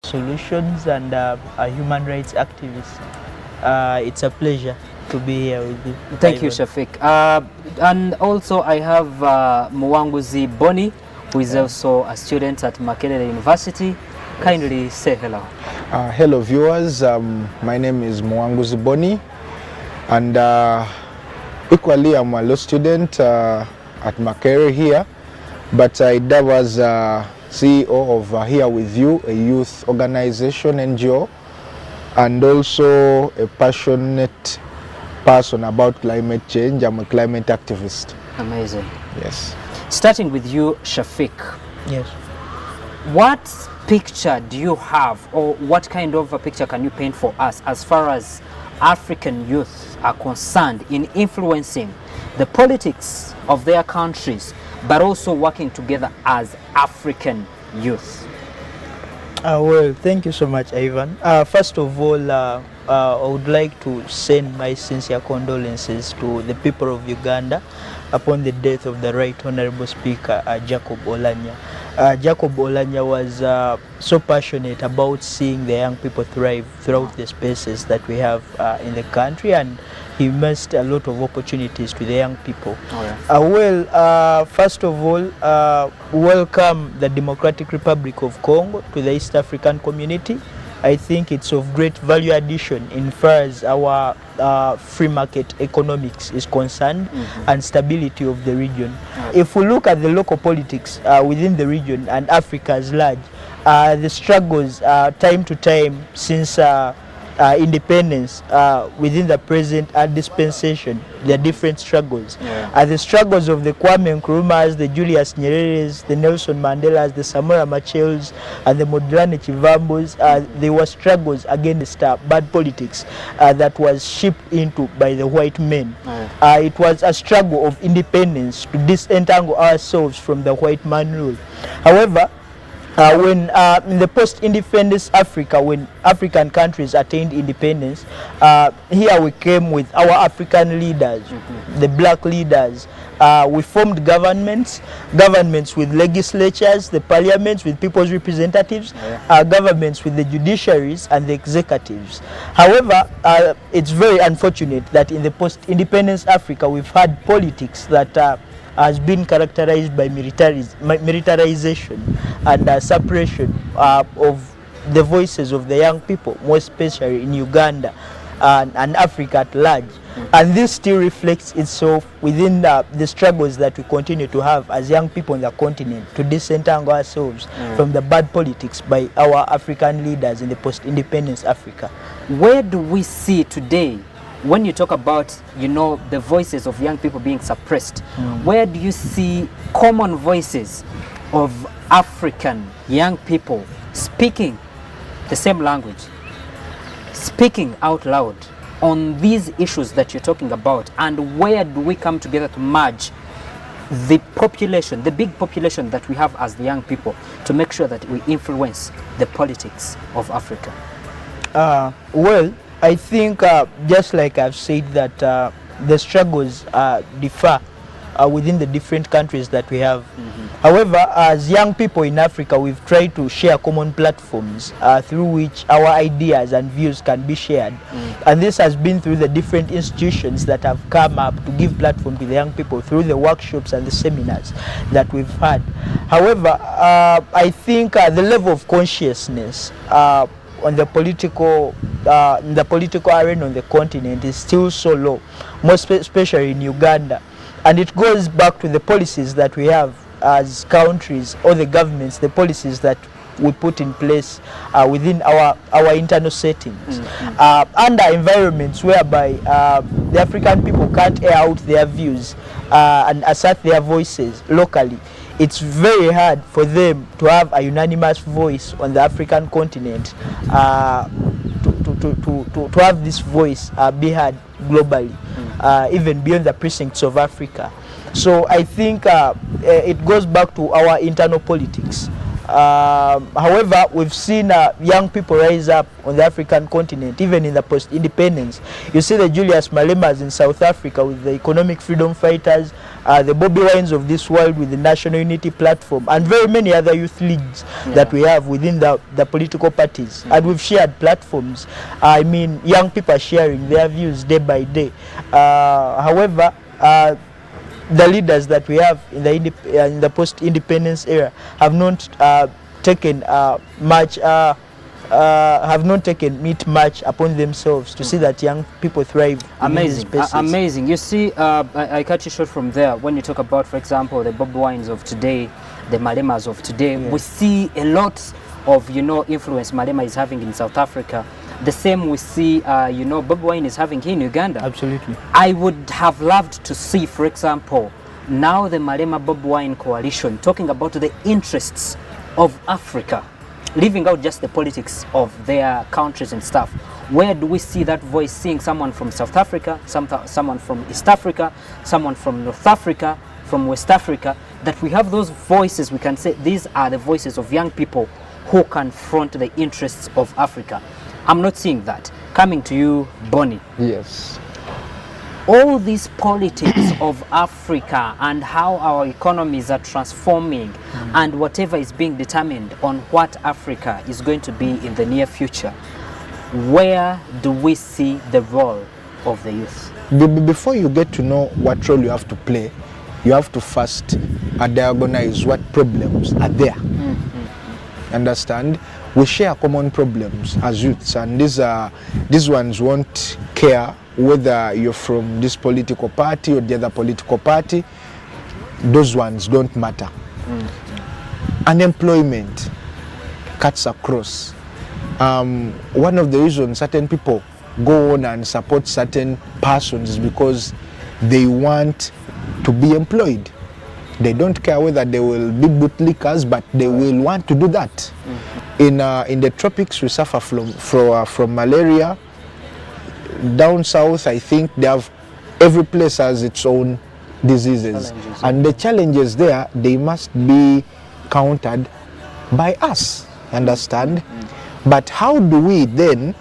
Solutions and a human rights activist. It's a pleasure to be here with you. Thank you, Shafiq. And also I have Mwanguzi Boni, who is also a student at Makerere University. Kindly say hello. Hello viewers, my name is Mwanguzi Boni, and equally I'm a law student at Makerere here, but I was CEO of Here With You, a youth organization, NGO, and also a passionate person about climate change. I'm a climate activist. Amazing. Yes. Starting with you, Shafiq. Yes. What picture do you have, or what kind of a picture can you paint for us as far as African youth are concerned in influencing the politics of their countries, but also working together as African youth? Well, thank you so much, Ivan. First of all, I would like to send my sincere condolences to the people of Uganda upon the death of the Right Honorable Speaker Jacob Oulanyah. Jacob Oulanyah was so passionate about seeing the young people thrive throughout the spaces that we have in the country, and he missed a lot of opportunities to the young people. Oh, yeah. Well, first of all, welcome the Democratic Republic of Congo to the East African community. I think it's of great value addition in far as our free market economics is concerned, and stability of the region. If we look at the local politics within the region and Africa as large, the struggles time to time since independence within the present dispensation, there are different struggles. The struggles of the Kwame Nkrumahs, the Julius Nyereres, the Nelson Mandelas, the Samora Machels, and the Modlane Chivambos. There were struggles against bad politics that was shipped into by the white men. It was a struggle of independence to disentangle ourselves from the white man rule. However, when in the post-independence Africa, when African countries attained independence, here we came with our African leaders, the black leaders. We formed governments with legislatures, the parliaments with people's representatives, governments with the judiciaries and the executives. However, it's very unfortunate that in the post-independence Africa, we've had politics that has been characterized by militarization and suppression of the voices of the young people, more especially in Uganda and Africa at large. And this still reflects itself within the struggles that we continue to have as young people on the continent to disentangle ourselves from the bad politics by our African leaders in the post-independence Africa. Where do we see today, when you talk about, you know, the voices of young people being suppressed, where do you see common voices of African young people speaking the same language, speaking out loud on these issues that you're talking about, and where do we come together to merge the population, the big population that we have as the young people, to make sure that we influence the politics of Africa? Well, I think just like I've said that the struggles differ within the different countries that we have. However, as young people in Africa, we've tried to share common platforms through which our ideas and views can be shared. And this has been through the different institutions that have come up to give platform to the young people through the workshops and the seminars that we've had. However, I think the level of consciousness on the political arena on the continent is still so low, most especially in Uganda. And it goes back to the policies that we have as countries, or the governments, the policies that we put in place within our internal settings. Under environments whereby the African people can't air out their views and assert their voices locally, it's very hard for them to have a unanimous voice on the African continent, to have this voice be heard globally, even beyond the precincts of Africa. So I think it goes back to our internal politics. However, we've seen young people rise up on the African continent, even in the post-independence. You see the Julius Malemas in South Africa with the economic freedom fighters, the Bobby Wines of this world with the National Unity Platform, and very many other youth leagues that we have within the political parties. And we've shared platforms. I mean, young people are sharing their views day by day. However, the leaders that we have in the post-independence era have not taken much upon themselves to see that young people thrive. Amazing. You see, I cut you short from there. When you talk about, for example, the Bob Wines of today, the Malemas of today, we see a lot of influence Malema is having in South Africa. The same we see, Bob Wine is having here in Uganda. Absolutely. I would have loved to see, for example, now the Malema Bob Wine coalition talking about the interests of Africa, leaving out just the politics of their countries and stuff. Where do we see that voice, seeing someone from South Africa, someone from East Africa, someone from North Africa, from West Africa, that we have those voices, we can say these are the voices of young people who confront the interests of Africa. I'm not seeing that. Coming to you, Bonnie. Yes. All these politics of Africa and how our economies are transforming and whatever is being determined on what Africa is going to be in the near future, where do we see the role of the youth? Before you get to know what role you have to play, you have to first diagnose what problems are there. Understand? We share common problems as youths, and these ones won't care whether you're from this political party or the other political party. Those ones don't matter. Unemployment cuts across. One of the reasons certain people go on and support certain persons is because they want to be employed. They don't care whether they will be bootlickers, but they will want to do that. In the tropics, we suffer from malaria. Down south, I think they have, every place has its own diseases. And the challenges there, they must be countered by us, understand? But how do we then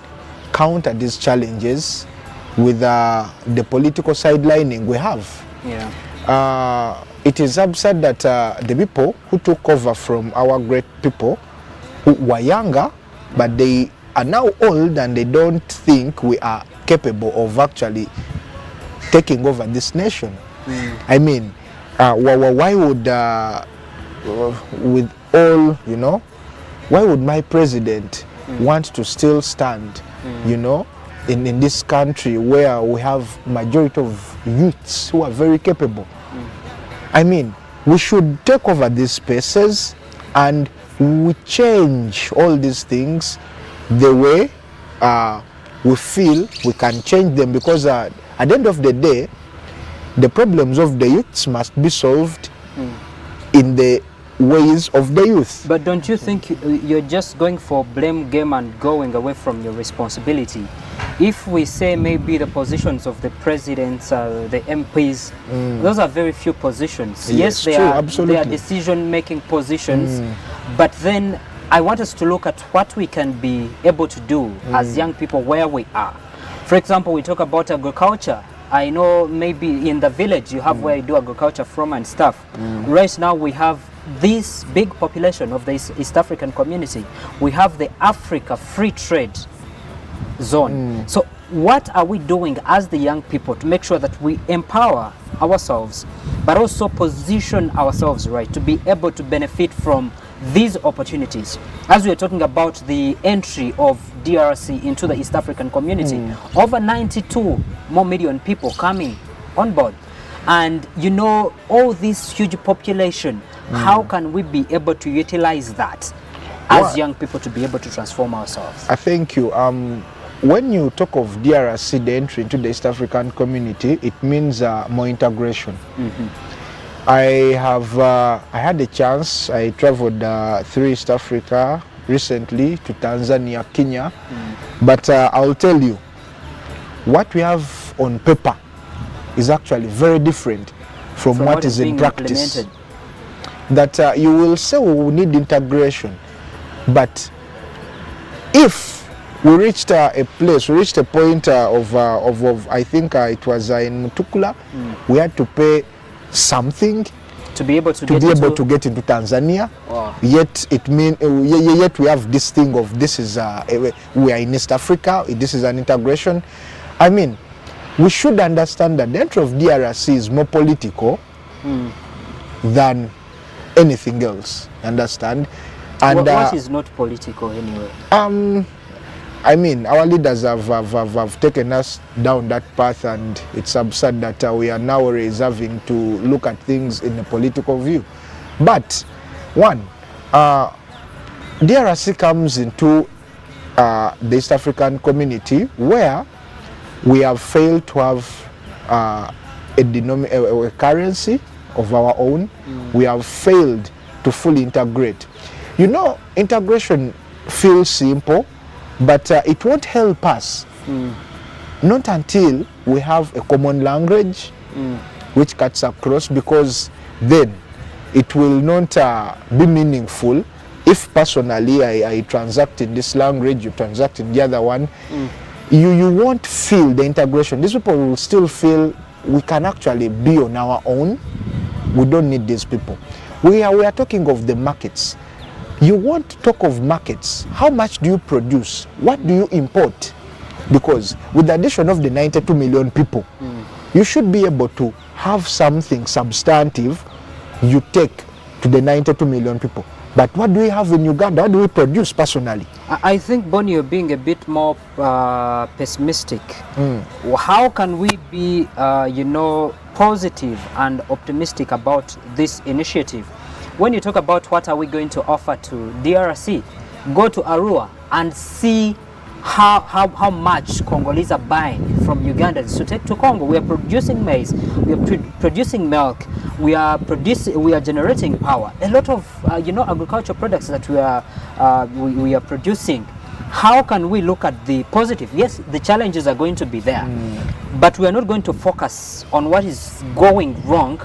counter these challenges with the political sidelining we have? It is absurd that the people who took over from our great people who were younger, but they are now old and they don't think we are capable of actually taking over this nation. I mean, why would, with all, why would my president want to still stand, in this country where we have majority of youths who are very capable? I mean, we should take over these spaces and we change all these things the way we feel we can change them, because at the end of the day, the problems of the youths must be solved in the ways of the youth. But don't you think you're just going for blame game and going away from your responsibility? If we say maybe the positions of the presidents, the MPs, those are very few positions. Yes, they are decision-making positions, but then I want us to look at what we can be able to do as young people where we are. For example, we talk about agriculture. I know maybe in the village you have where you do agriculture from and stuff. Right now we have this big population of the East African community. We have the Africa Free Trade Zone. So what are we doing as the young people to make sure that we empower ourselves, but also position ourselves right to be able to benefit from these opportunities? As we are talking about the entry of DRC into the East African community, over 92 more million people coming on board, and all this huge population, how can we be able to utilize that as young people to be able to transform ourselves? Thank you. When you talk of DRC, the entry into the East African community, it means more integration. I had a chance. I traveled through East Africa recently to Tanzania, Kenya. But I'll tell you, what we have on paper is actually very different from what is in practice. Implemented. That you will say we need integration, but if we reached a place, we reached a point of I think it was in Mutukula, we had to pay something To be able to to get be able into- to get into Tanzania. Wow. Yet yet we have this thing of this is we are in East Africa. This is an integration. I mean, we should understand that the entry of DRC is more political than anything else. Understand? And what is not political anyway? I mean, our leaders have taken us down that path, and it's absurd that we are now having to look at things in a political view. But one, DRC comes into the East African community where we have failed to have a currency of our own. We have failed to fully integrate. You know, integration feels simple, but it won't help us not until we have a common language which cuts across, because then it will not be meaningful if personally I transact in this language, you transact in the other one. You won't feel the integration. These people will still feel we can actually be on our own. We don't need these people. We are talking of the markets. You want to talk of markets. How much do you produce? What do you import? Because with the addition of the 92 million people, you should be able to have something substantive you take to the 92 million people. But what do we have in Uganda? What do we produce personally? I think, Bonnie, you're being a bit more pessimistic. How can we be, positive and optimistic about this initiative? When you talk about what are we going to offer to DRC, go to Arua and see how much Congolese are buying from Ugandans to take to Congo. We are producing maize, we are producing milk, we are generating power. A lot of agricultural products that we are producing. How can we look at the positive? Yes, the challenges are going to be there, but we are not going to focus on what is going wrong,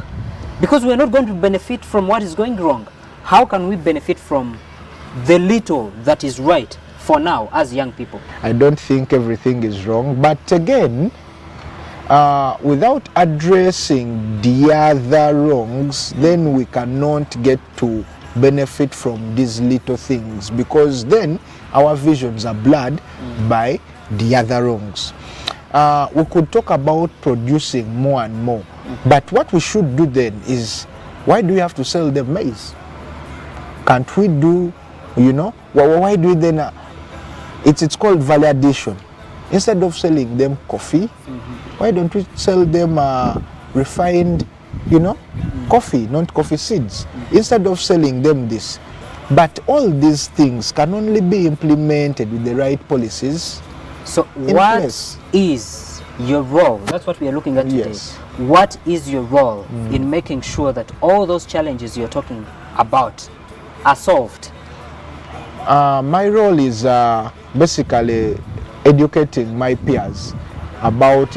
because we are not going to benefit from what is going wrong. How can we benefit from the little that is right for now as young people? I don't think everything is wrong, but again, without addressing the other wrongs, then we cannot get to benefit from these little things, because then our visions are blurred by the other wrongs. We could talk about producing more and more, but what we should do then is, why do we have to sell them maize? Can't we do, why do we then, it's called value addition. Instead of selling them coffee, why don't we sell them refined, coffee, not coffee seeds, instead of selling them this? But all these things can only be implemented with the right policies. So in what place. is your role? That's what we are looking at today. Yes. What is your role in making sure that all those challenges you're talking about are solved? My role is basically educating my peers about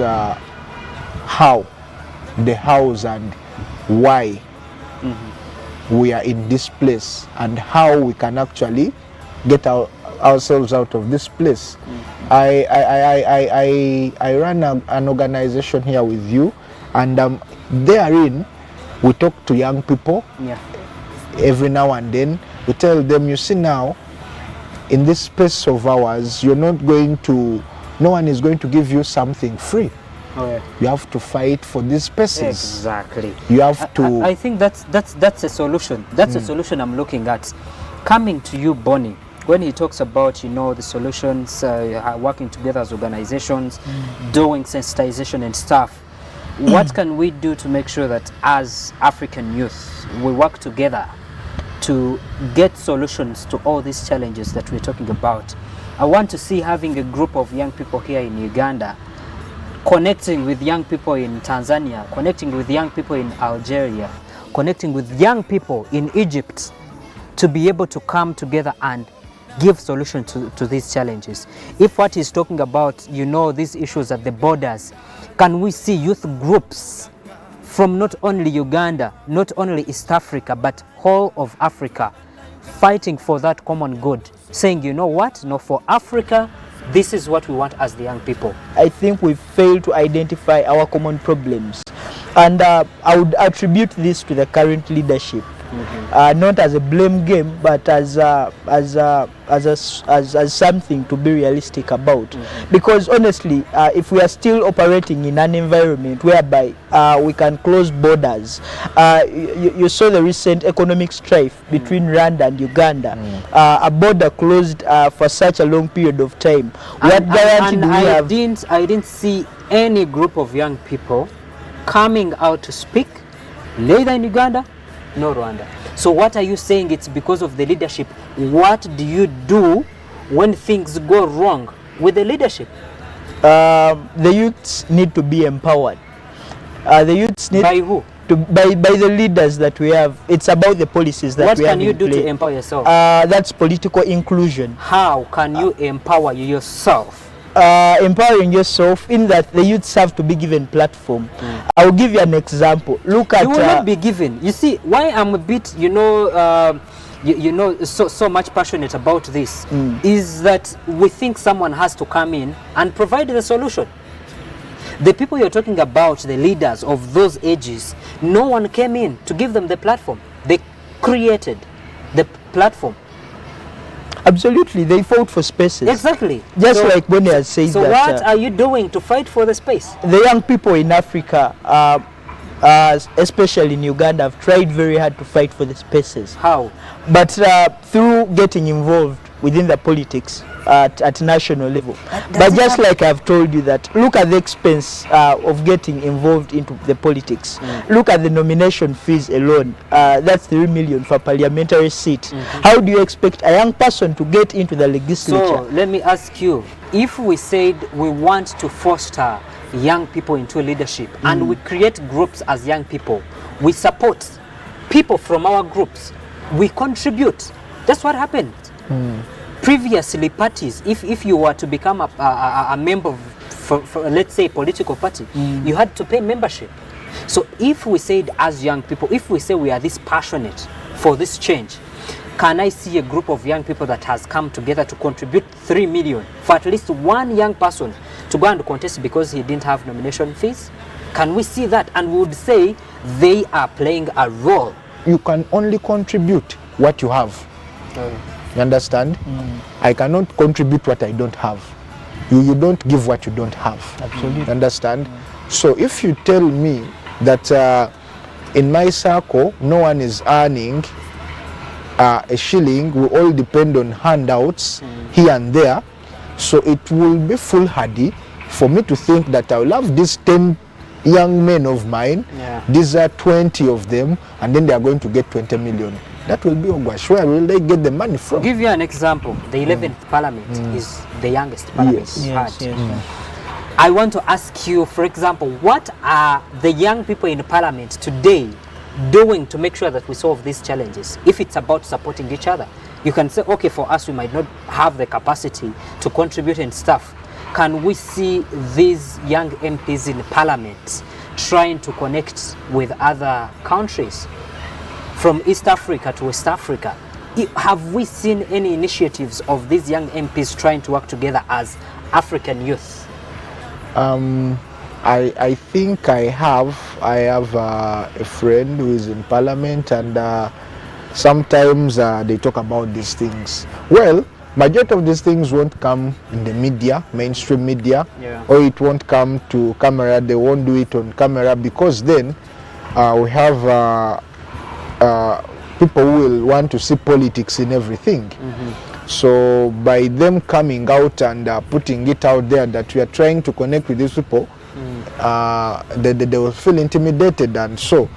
how, the hows and why we are in this place, and how we can actually get ourselves out of this place. I run an organization here with you, and therein we talk to young people every now and then. We tell them, you see, now in this space of ours, you're not going to, no one is going to give you something free. You have to fight for these spaces. Exactly. You have to. I think that's a solution. That's a solution I'm looking at. Coming to you, Bonnie, when he talks about the solutions, working together as organizations, doing sensitization and stuff, what can we do to make sure that as African youth we work together to get solutions to all these challenges that we're talking about? I want to see having a group of young people here in Uganda connecting with young people in Tanzania, connecting with young people in Algeria, connecting with young people in Egypt, to be able to come together and give solutions to these challenges. If what he's talking about, these issues at the borders, can we see youth groups from not only Uganda, not only East Africa, but whole of Africa, fighting for that common good, saying, for Africa, this is what we want as the young people? I think we fail to identify our common problems. And I would attribute this to the current leadership. Not as a blame game, but as something to be realistic about. Because honestly, if we are still operating in an environment whereby we can close borders, you saw the recent economic strife between Rwanda and Uganda, a border closed for such a long period of time. What guarantee do we have? I didn't see any group of young people coming out to speak, neither in Uganda nor Rwanda. So what are you saying? It's because of the leadership. What do you do when things go wrong with the leadership? The youths need to be empowered. The youths need By who? by the leaders that we have. It's about the policies that What we have can you in do play. to empower yourself? That's political inclusion. How can you empower yourself? Empowering yourself in that the youths have to be given platform. I'll give you an example. Look at You will not be given. You see, why I'm a bit, so much passionate about this is that we think someone has to come in and provide the solution. The people you're talking about, the leaders of those ages, no one came in to give them the platform. They created the platform. Absolutely, they fought for spaces. Exactly. Just like Bonnie has said so that. what are you doing to fight for the space? The young people in Africa, especially in Uganda, have tried very hard to fight for the spaces. How? But through getting involved within the politics at national level. But just like I've told you that, look at the expense of getting involved into the politics. Look at the nomination fees alone. That's 3 million for parliamentary seat. How do you expect a young person to get into the legislature? So let me ask you, if we said we want to foster young people into leadership and we create groups as young people, we support people from our groups, we contribute. That's what happened. Previously, parties, if you were to become a member of, for let's say, political party, you had to pay membership. So if we said as young people, if we say we are this passionate for this change, can I see a group of young people that has come together to contribute 3 million for at least one young person to go and contest because he didn't have nomination fees? Can we see that? And we would say they are playing a role. You can only contribute what you have. You understand? I cannot contribute what I don't have. You don't give what you don't have. Absolutely. You understand? So if you tell me that in my circle no one is earning a shilling, we all depend on handouts here and there, so it will be foolhardy for me to think that I will have these 10 young men of mine, these are 20 of them, and then they are going to get 20 million. That will be Ogwash. Where will they get the money from? I'll give you an example. The 11th parliament is the youngest parliament we've had. I want to ask you, for example, what are the young people in parliament today doing to make sure that we solve these challenges? If it's about supporting each other, you can say, okay, for us, we might not have the capacity to contribute and stuff. Can we see these young MPs in parliament trying to connect with other countries? From East Africa to West Africa, have we seen any initiatives of these young MPs trying to work together as African youth? I think I have a friend who is in parliament, and sometimes they talk about these things. Well, majority of these things won't come in the media, mainstream media, or it won't come to camera. They won't do it on camera because then we have people who will want to see politics in everything. So by them coming out and putting it out there that we are trying to connect with these people, they will feel intimidated, and so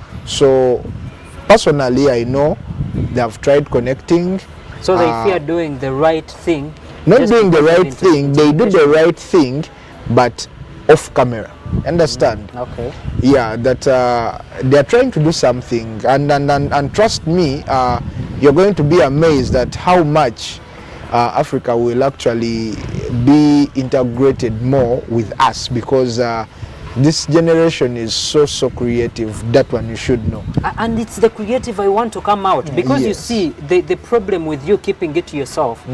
personally I know they have tried connecting. So they fear doing the right thing. Not doing the right thing, they do the right thing, but off camera. Understand? Okay. Yeah, that they are trying to do something, and trust me, you're going to be amazed at how much Africa will actually be integrated more with us, because this generation is so creative. That one you should know. And it's the creative I want to come out, because you see, the problem with you keeping it to yourself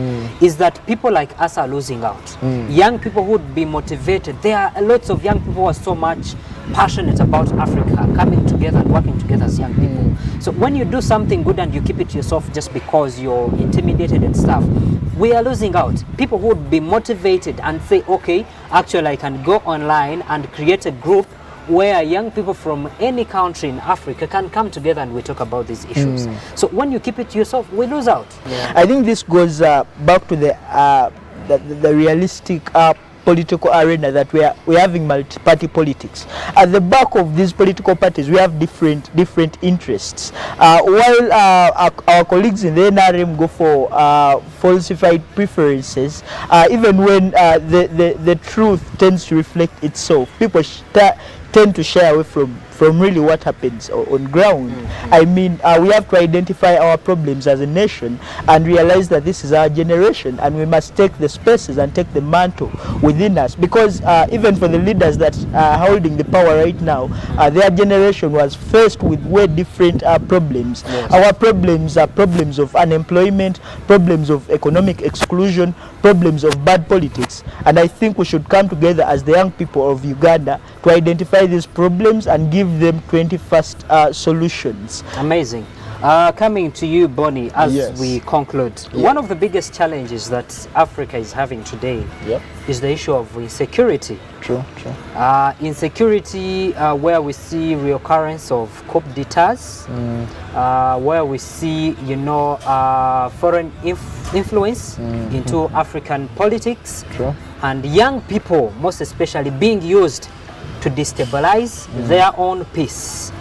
is that people like us are losing out. Young people who would be motivated. There are lots of young people who are so much passionate about Africa, coming together and working together as young people. So when you do something good and you keep it to yourself just because you're intimidated and stuff, we are losing out. People who would be motivated and say, okay, actually I can go online and create a group where young people from any country in Africa can come together and we talk about these issues. So when you keep it to yourself, we lose out. I think this goes back to the realistic political arena that we're having multi-party politics. At the back of these political parties, we have different interests. While our colleagues in the NRM go for falsified preferences, even when the truth tends to reflect itself, people tend to shy away from really what happens on ground. I mean, we have to identify our problems as a nation and realize that this is our generation and we must take the spaces and take the mantle within us, because even for the leaders that are holding the power right now, their generation was faced with way different problems. Our problems are problems of unemployment, problems of economic exclusion, problems of bad politics, and I think we should come together as the young people of Uganda to identify these problems and give them 21st solutions. Amazing. Coming to you, Bonnie, as we conclude, one of the biggest challenges that Africa is having today is the issue of insecurity. True. Insecurity, where we see reoccurrence of coup d'etats, where we see, foreign influence into African politics, and young people, most especially, being used to destabilize their own peace.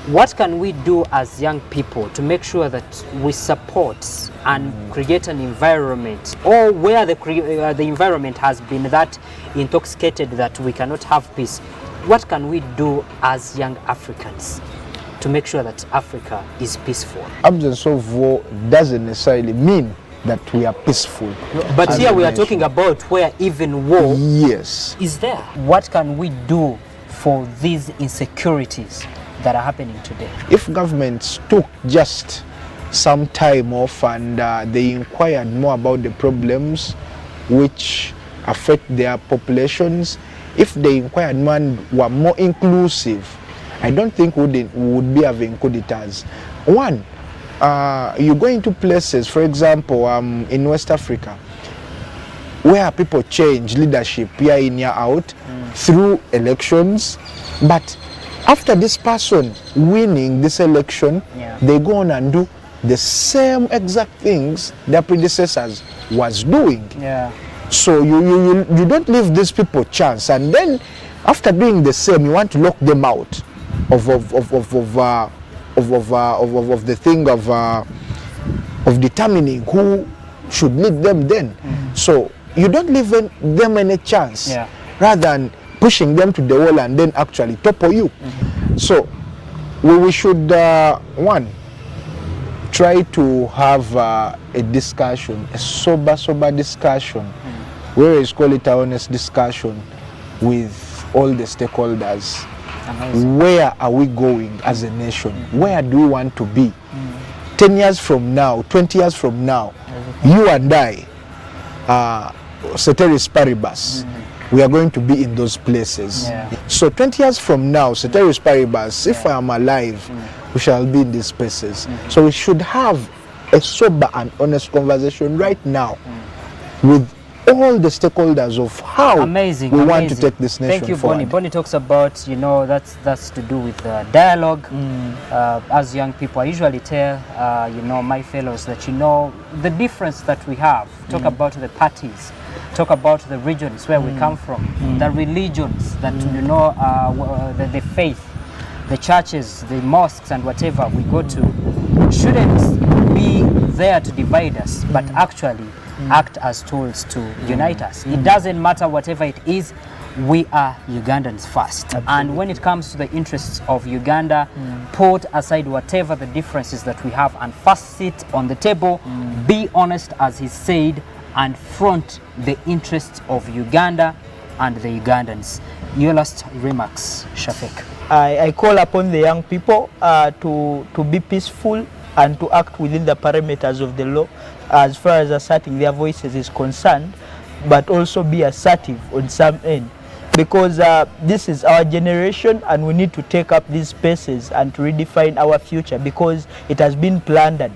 What can we do as young people to make sure that we support and create an environment, or where the environment has been that intoxicated that we cannot have peace? What can we do as young Africans to make sure that Africa is peaceful? Absence of war doesn't necessarily mean that we are peaceful. But here we are talking about where even war is there. What can we do for these insecurities that are happening today? If governments took just some time off and they inquired more about the problems which affect their populations, if they inquired more and were more inclusive, I don't think we would be having coup d'etats. One, you go into places, for example, in West Africa, where people change leadership year in, year out through elections, but after this person winning this election, they go on and do the same exact things their predecessors was doing. So you don't leave these people chance, and then after doing the same, you want to lock them out of the thing of determining who should lead them then. So you don't leave them any chance, rather than pushing them to the wall and then actually topple you. So we should, one, try to have a discussion, a sober discussion, whereas call it a honest discussion with all the stakeholders. Amazing. Where are we going as a nation? Where do we want to be? 10 years from now, 20 years from now, you and I, ceteris paribus, we are going to be in those places. So 20 years from now, ceteris paribus, if I am alive, we shall be in these places. So we should have a sober and honest conversation right now with all the stakeholders of how we want to take this nation Thank you, forward. Bonnie. Bonnie talks about, that's to do with dialogue. As young people, I usually tell, my fellows that, the difference that we have, talk about the parties, talk about the regions where we come from, the religions that, the faith, the churches, the mosques and whatever we go to, shouldn't be there to divide us, but actually act as tools to unite us. It doesn't matter whatever it is, we are Ugandans first. Absolutely. And when it comes to the interests of Uganda, put aside whatever the differences that we have and first sit on the table, be honest as he said, and front the interests of Uganda and the Ugandans. Your last remarks, Shafik. I call upon the young people to be peaceful and to act within the parameters of the law as far as asserting their voices is concerned, but also be assertive on some end. because this is our generation and we need to take up these spaces and to redefine our future because it has been plundered.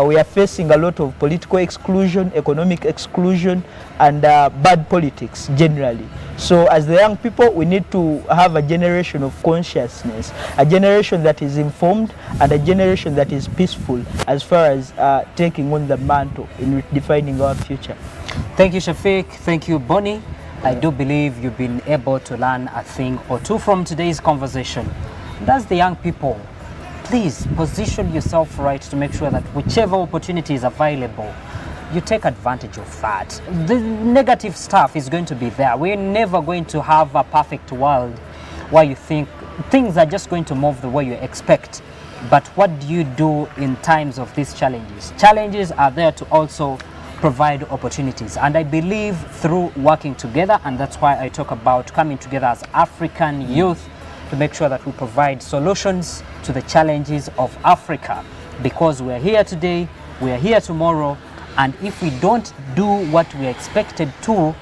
We are facing a lot of political exclusion, economic exclusion, and bad politics generally. So as the young people, we need to have a generation of consciousness, a generation that is informed and a generation that is peaceful as far as taking on the mantle in redefining our future. Thank you, Shafiq. Thank you, Bonnie. I do believe you've been able to learn a thing or two from today's conversation. That's the young people. Please position yourself right to make sure that whichever opportunity is available, you take advantage of that. The negative stuff is going to be there. We're never going to have a perfect world where you think things are just going to move the way you expect. But what do you do in times of these challenges? Challenges are there to also provide opportunities. And I believe through working together, and that's why I talk about coming together as African youth, to make sure that we provide solutions to the challenges of Africa, because we're here today, we're here tomorrow, and if we don't do what we're expected to,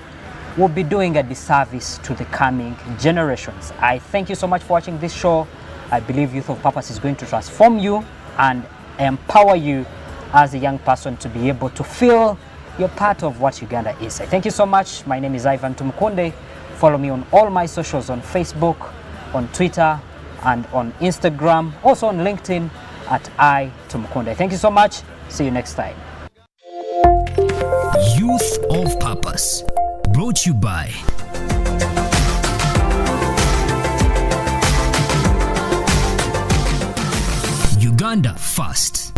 we'll be doing a disservice to the coming generations. I thank you so much for watching this show. I believe Youth of Purpose is going to transform you and empower you as a young person to be able to feel you're part of what Uganda is. I thank you so much. My name is Ivan Tumukunde. Follow me on all my socials on Facebook, on Twitter, and on Instagram, also on LinkedIn at I-Tumukunde. Thank you so much. See you next time. Youth of Purpose, brought to you by Uganda First.